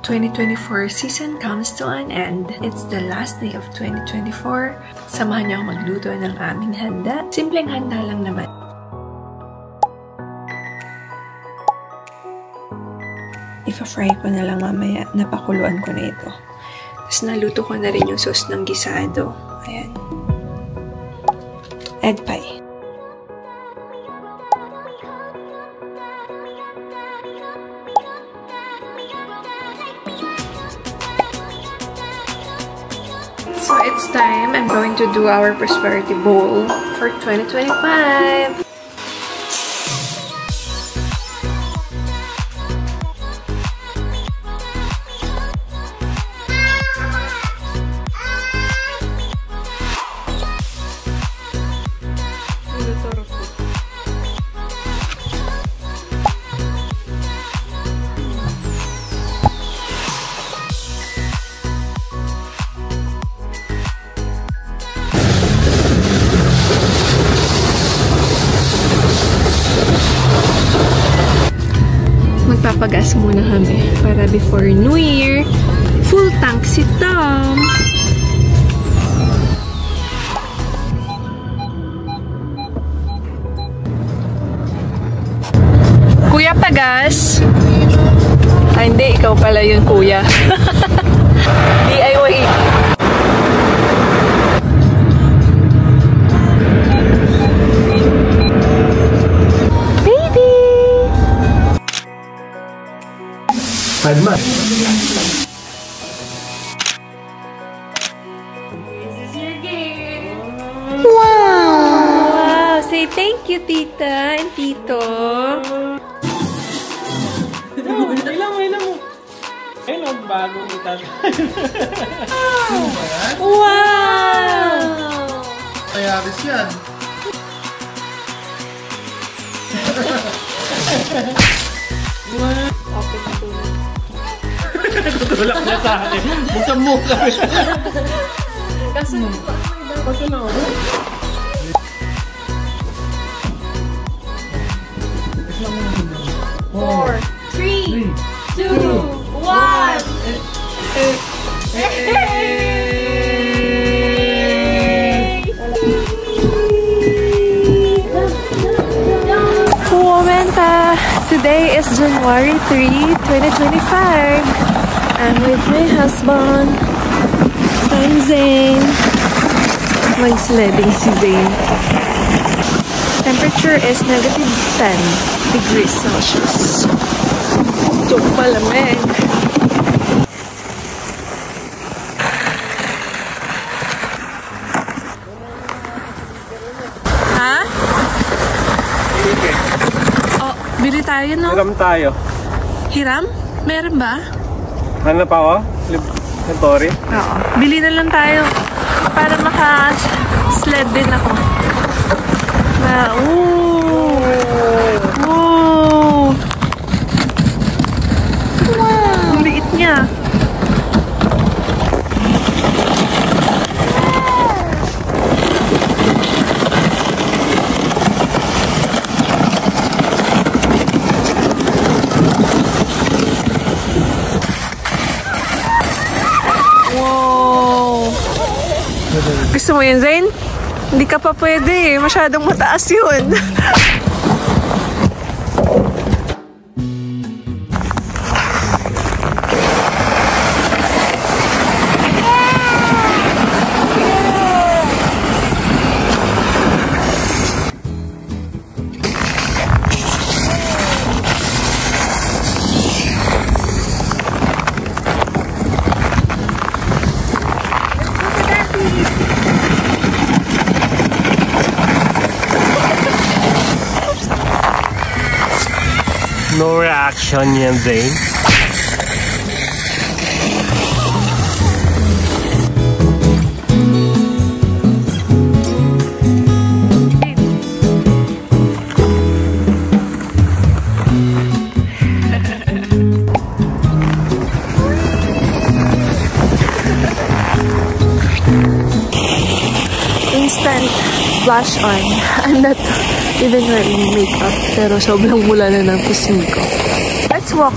2024 season comes to an end. It's the last day of 2024. Samahan niyo ako magluto ng aming handa. Simpleng handa lang naman. Ipa-fry ko na lang mamaya. Napakuluan ko na ito. Tapos naluto ko na rin yung sauce ng gisado. Ayan. Egg pie. So it's time. I'm going to do our prosperity bowl for 2025. Magpapagas muna kami para before New Year, full tank si Tom. Kuya, pagas? Ah, hindi. Ikaw pala yun, kuya. DIY. Padma. This is your gift. Wow! Say thank you, tita and tito. Ilang mo. Ayun ang bagong itatay. Wow! Ayaris yan. Open na po. Tutulak niya sa akin. Buksan mo kami. Kasi Basta na ako. 4, 3, 2, 1. Momenta! Today is January 3, 2025. I'm with my husband. I'm Zane. Mag-sledding si Zane. Temperature is negative 10 degrees Celsius. Ito malamig. Ha? Oh, bili tayo, no? Hiram tayo. Hiram? Meron ba? Hanap ako? Tori? Oo. Bili na lang tayo para maka-sled din ako. Wow! Ang liit niya. Gusto mo yun, Zane? Hindi ka pa pwede eh. Masyadong mataas yun. No reaction yan, Zane. Instant blush on. I'm not even wearing makeup, pero sobrang mula na ng pisngi ko. Let's walk.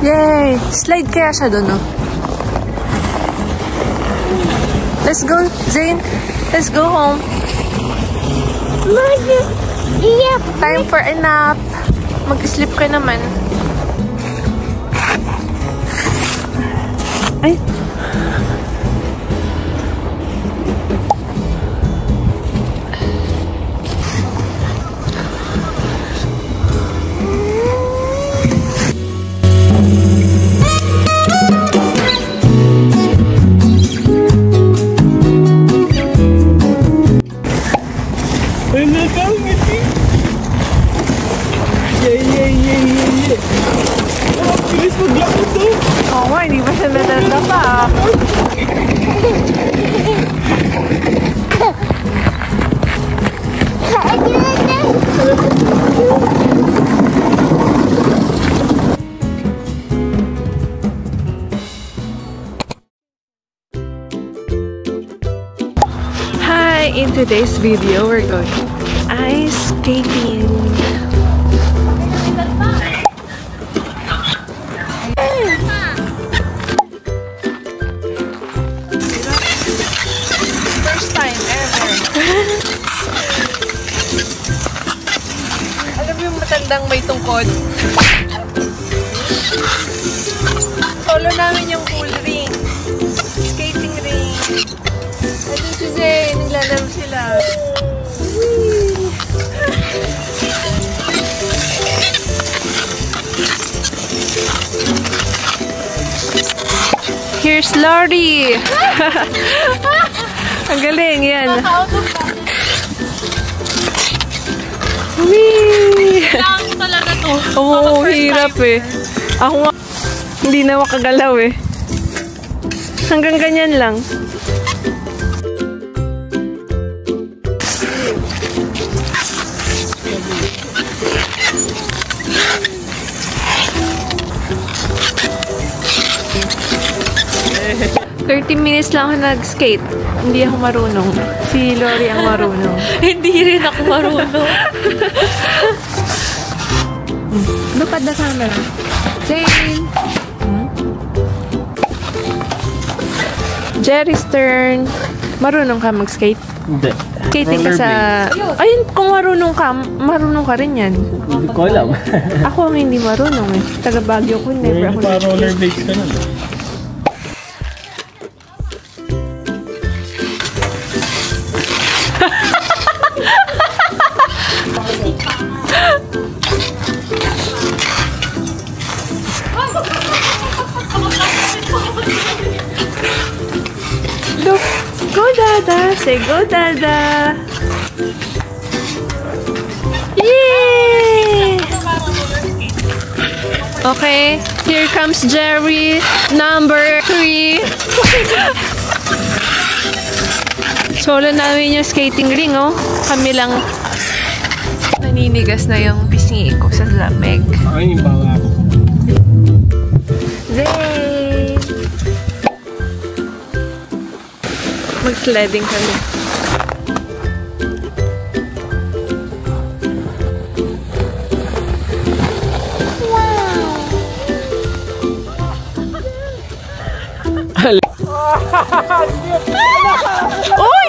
Yay! Slide kaya siya doon, no? Let's go, Zane. Let's go home. Time for a nap. Mag-sleep ka naman. Ay! Oo nga, hindi pa siya natanda pa. Hi! In today's video, we're going ice skating. First time ever. Alam mo yung matandang may tungkod? Solo namin yung pool ring. Skating ring. Ayun si Zay, naglalaro sila. Here's Lori! Ang galing, yan. Whee! Lang talaga to. Oo, hirap eh. Ako nga, hindi na makagalaw eh. Hanggang ganyan lang. "30 minutes lang ako nag-skate. Hindi ako marunong. Si Lori ang marunong." Hindi rin ako marunong. Look at the camera. Jane! Jerry's turn. Marunong ka mag-skate? Hindi. Skating ka sa... Ayun, kung marunong ka rin yan. Hindi ko alam. Ako ang hindi marunong eh. Taga Baguio ko, never ako Pa rollerblades ka nun. Look! Go, Dada! Say go, Dada! Yay! Okay, here comes Jerry, number 3. Solo namin yung skating ring, oh. Kami lang. Naninigas na yung pisngi ko sa lamig. Ay, yung banga ako. Zay! Mag-sledding kami. Uy!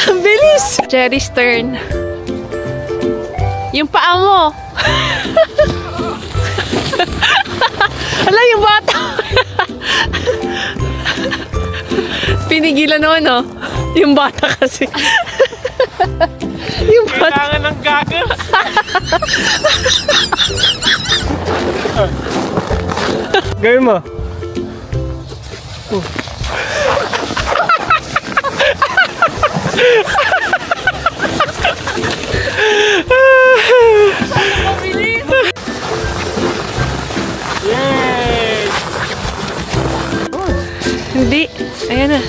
Ang bilis! Jerry's turn. Yung paa mo. Ala, yung bata. Pinigilan naman, no? Yung bata kasi. Yung bata. Kailangan ng gaga. Gawin mo. Yay! Hindi. Ayan na.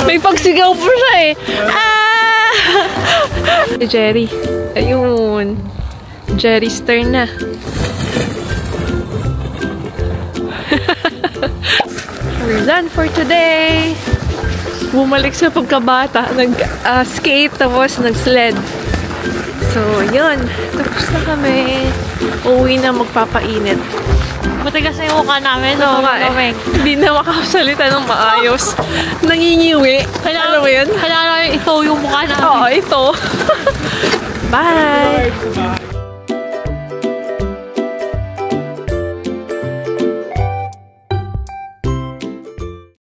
May pagsigaw po siya eh. Ah! Si Jerry. Ayun. Jerry's turn na. We're done for today. Bumalik sa pagkabata. Nag-skate, tapos nag-sled. So, yun. Tapos na kami. Uwi na magpapainit. Matigas na yung mukha namin. Oo nga eh. Hindi na makasalita ng maayos. Nangingiwi. Alam mo yun? Kailangan ito yung mukha namin. Oo, ito. Bye! Bye.